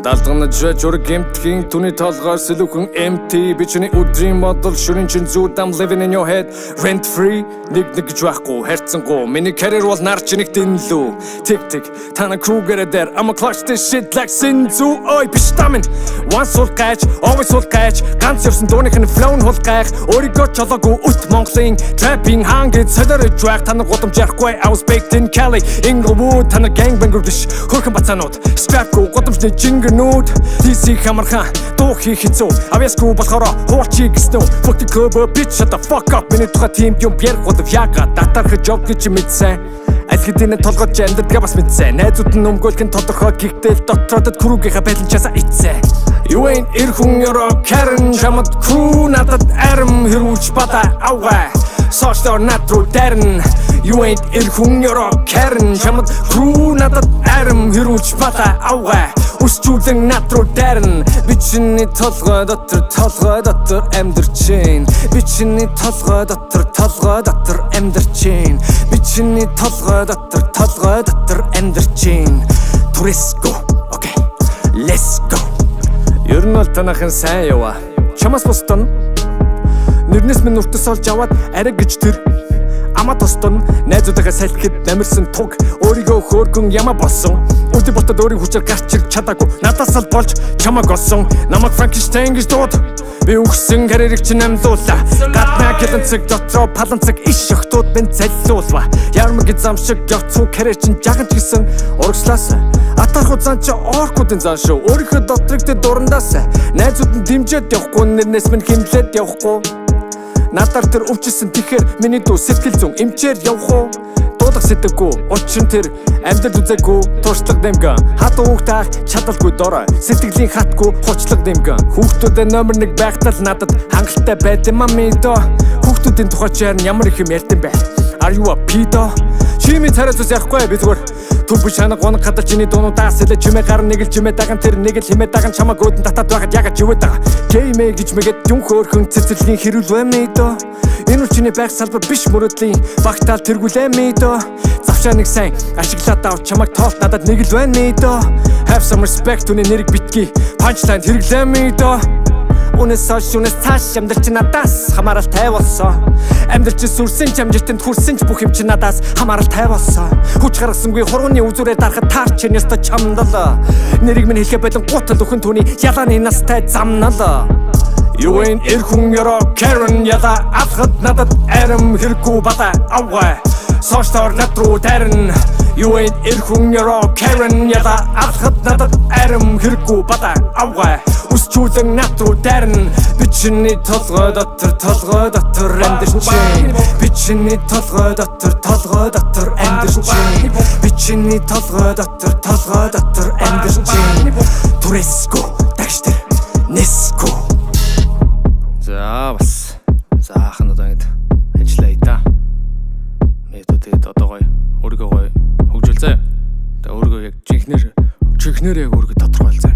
Далдгана жург эмтхийн түүний толгоор сэлүүхэн empty бичний өдрийн модол шүрэн чин зүуд I'm living in your head rent free нэг гэж байхгүй хайрцангуу миний career бол нар чинийг дэнлүү тик тик тана кругэр дээр I'm a clutch this shit like Sinzu ой биш тамин once all catch always all catch ганц явсан дууных нь flow нь хулгайх өөрийгөө чолоогүй үт Монголын trapping хангид солиорож байх тана гудамж ярихгүй I was baked in Cali Inglewood тана gangbanger биш хөрхэн бацаанууд strapгүй гудамжны жингэр DC хамархан дуу хийх хэцүү авьяасгүй болохоор хуучи гэснүү fuck the club bitch shut the fuck up миний тухай team юм пьер годов яга датарх job гэж мэдсэн аль хэдийн толгойч амьдрдгаа бас мэдсэн найзууд нь өмгөөлөх нь тодорхой гихтэл дотродод крүүгийнхаа байланчаасаа ицсэн You ain't ирхэн ёро Karen чамд crew надад арим хэрүүлж бата аваа Сошдор натруу дэрн You ain't ирхэн ёро Karen чамд crew надад арим хэрүүлж бата аваа Үсчүүлэн натруу дэрн бичний толгой дотор амьдарч гин бичний толгой дотор амьдарч гин бичний толгой дотор амьдарч гин Let's go okay let's go Ер нь бол танахын сайн яваа чамаас бусдын нэрнээс минь үртэс олж аваад арай гэж тэр Ама тостон найзуудаа салхид намирсан туг өөрийгөө хөөргөн яма болсон Өдөр ботод өөрийн хүчээр гарч ирж чадаагүй надаас л болж чамаг олсон намайг Frankenstein гэж дууд би үхсэн карьерийг чинь амлуулаа гаднаа гэлэнцэг дотроо паланцэг иш охтууд минь заллуулва ярмаг зам шиг явцгүй карьер чинь жахан ч гэсэн урагшлаас атарх зан чи оркуудын зан шүү өөрийнхөө дотрыг тэ дурандаас найзууд нь дэмжиж явахгүй нэрнээс минь хэмлээд явахгүй Надаар тэр өвчсөн тэгэхээр миний дүү сэтгэл зүүн эмчээр явах уу дуудах сэтгэвгүй учир нь тэр амьдрал үзээгүй туршлага дэмгэн хат уухтаах чадалгүй дорой сэтгэлийн хатгүй хучлаг дэмгэн хүүхдүүдэд номер 1 байхтал надад хангалттай байд юм амидо хүүхдүүдийн тухай чаар ямар их юм ярьд юм бэ Are you a pedo Чими царай зүс яахгүй би зүгээр Түб шанаг гоног хадал чиний дуунуудаас элэ чимээ гар нэг л чимээ даган тэр нэг л химээ даган чамаг өөдөн татаад байгаад ягаад живэд байгаа Геймэ гэж мэгэд юм хөөрхөн цэцэрлэгийн хэрүүл баймэдо Энэ үл чиний байх салбар биш мөрөдлийн багтаал тэргүүлэмэдо Завшаа нэг сайн ашиглаад авч чамаг тоолт надад нэг л баймэдо Have some respect үний нэрийг битгий punchline хэрэглэмэдо Үнэс цааш амьдрч надаас хамааралтай болсон Амьдрч сүрсэн ч амжилтанд хүрсэн ч бүх юм чи надаас хамааралтай болсон Хүч гаргасангүй хурууны үзүүрээр дарахад таарч чинь ёстой чамдал Нэрийг минь хэлэхэ болон гутал өхөн түүний ялааны настай замнал You ain't ирхэн ёро Karen яла алхад надад арим хэрэггүй бата аваа Сошдор натруу дэрн You ain't ирхэн ёро Karen яла алхад надад арим хэрэггүй бата аваа Үсчүүлэн натруу дэрн бичний толгой дотор амьдарч гин бичний толгой дотор амьдарч гин бичний толгой дотор амьдарч гин Туреско дагштэр неско За бас заахан одоо ингэ ажиллая та Мэдээ тэгээд одоо гоё өөрийгөө гоё хөгжүүлзээ. Тэгээ өөрийгөө яг чихнэр яг өөрийгөө тодорхойлзаа